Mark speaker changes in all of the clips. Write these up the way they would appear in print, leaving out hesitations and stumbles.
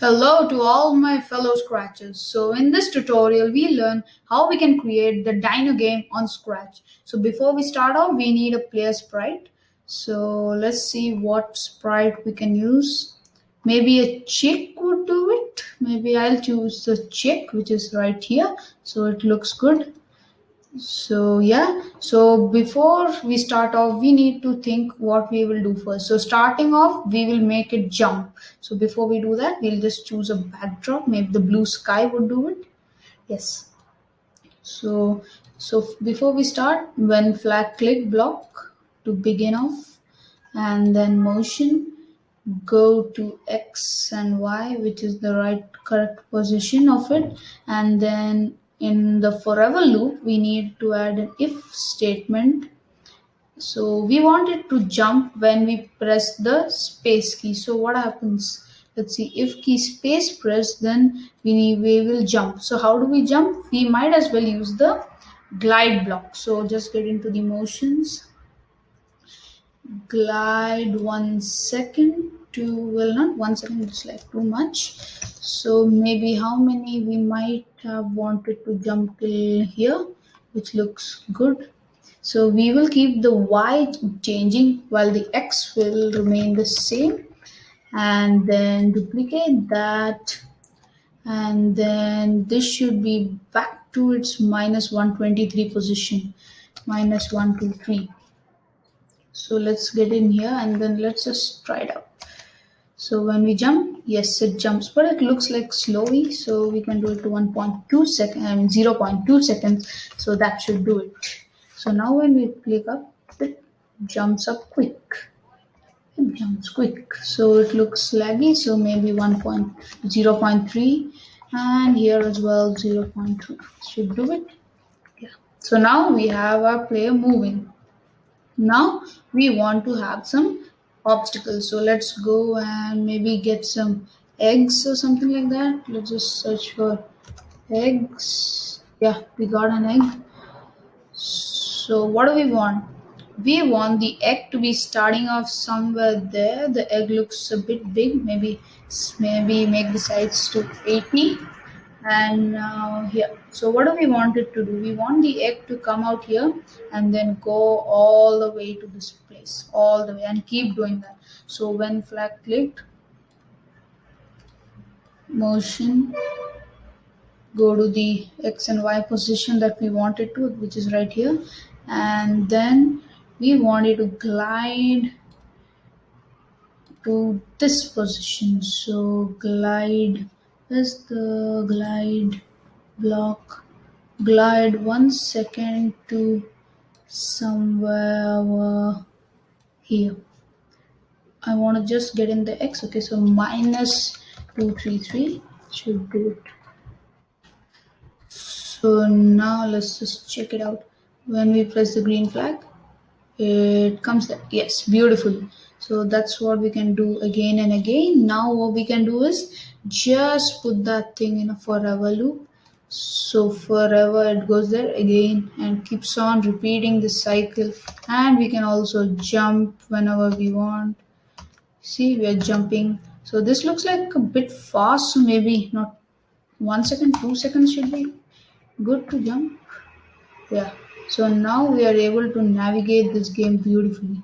Speaker 1: Hello to all my fellow Scratchers. So in this tutorial, we learn how we can create the Dino game on Scratch. So before we start off, we need a player sprite. So let's see what sprite we can use. Maybe a chick would do it. Maybe I'll choose the chick, which is right here. So it looks good. So yeah, so before we start off, we need to think what we will do first. So starting off, we will make it jump. So before we do that, we'll just choose a backdrop. Maybe the blue sky would do it. Yes. So before we start, when flag click block to begin off, and then motion, go to X and Y, which is the right correct position of it, and then in the forever loop we need to add an if statement. So we want it to jump when we press the space key. So what happens? Let's see, if key space press, then we will jump. So how do we jump? We might as well use the glide block. So just get into the motions, glide 1 second to, well, not 1 second, it's like too much. So maybe how many we might have wanted to jump till here, which looks good. So we will keep the y changing while the x will remain the same, and then duplicate that, and then this should be back to its minus 123 position, minus 123. So let's get in here and then let's just try it out. So when we jump, yes, it jumps, but it looks like slowy. So we can do it to 1.2 seconds and 0.2 seconds. So that should do it. So now when we click up, it jumps up quick. It jumps quick. So it looks laggy. So maybe 1.0.3, and here as well 0.2 should do it. Yeah. So now we have our player moving. Now we want to have some obstacles. So let's go and maybe get some eggs or something like that. Let's just search for eggs. Yeah, we got an egg. So what do we want? We want the egg to be starting off somewhere there. The egg looks a bit big. Maybe make the size to 80. And now here, so what do we want it to do? We want the egg to come out here and then go all the way to this place, all the way, and keep doing that. So when flag clicked, motion, go to the x and y position that we wanted to, which is right here, and then we want it to glide to this position. So glide, where's the glide block? Glide 1 second to somewhere over here. I want to just get in the x. Okay, so minus 233 should do it. So now let's just check it out. When we press the green flag, it comes there. Yes, beautiful. So that's what we can do again and again. Now what we can do is just put that thing in a forever loop. So forever it goes there again and keeps on repeating this cycle. And we can also jump whenever we want. See, we are jumping. So this looks like a bit fast. So maybe not 1 second, 2 seconds should be good to jump. Yeah. So now we are able to navigate this game beautifully.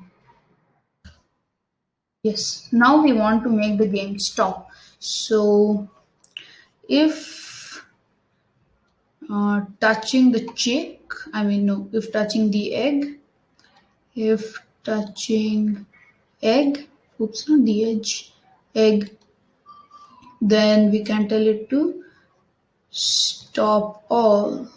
Speaker 1: Yes. Now we want to make the game stop. So if touching the chick, if touching the egg, if touching egg, oops, not the edge, egg, then we can tell it to stop all.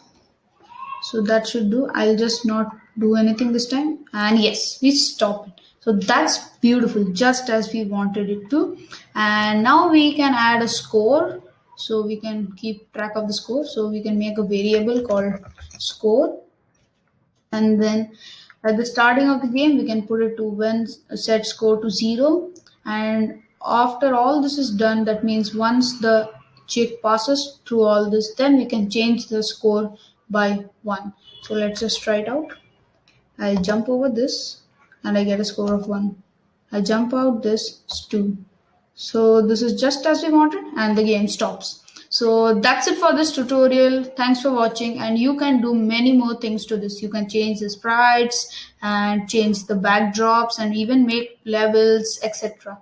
Speaker 1: So that should do. I'll just not do anything this time. And yes, we stop it. So that's beautiful, just as we wanted it to. And now we can add a score. So we can keep track of the score. So we can make a variable called score. And then at the starting of the game, we can put it to when set score to 0. And after all this is done, that means once the chick passes through all this, then we can change the score by 1. So let's just try it out. I jump over this and I get a score of 1. I jump out this, it's 2. So this is just as we wanted and the game stops. So that's it for this tutorial. Thanks for watching, and you can do many more things to this. You can change the sprites and change the backdrops and even make levels, etc.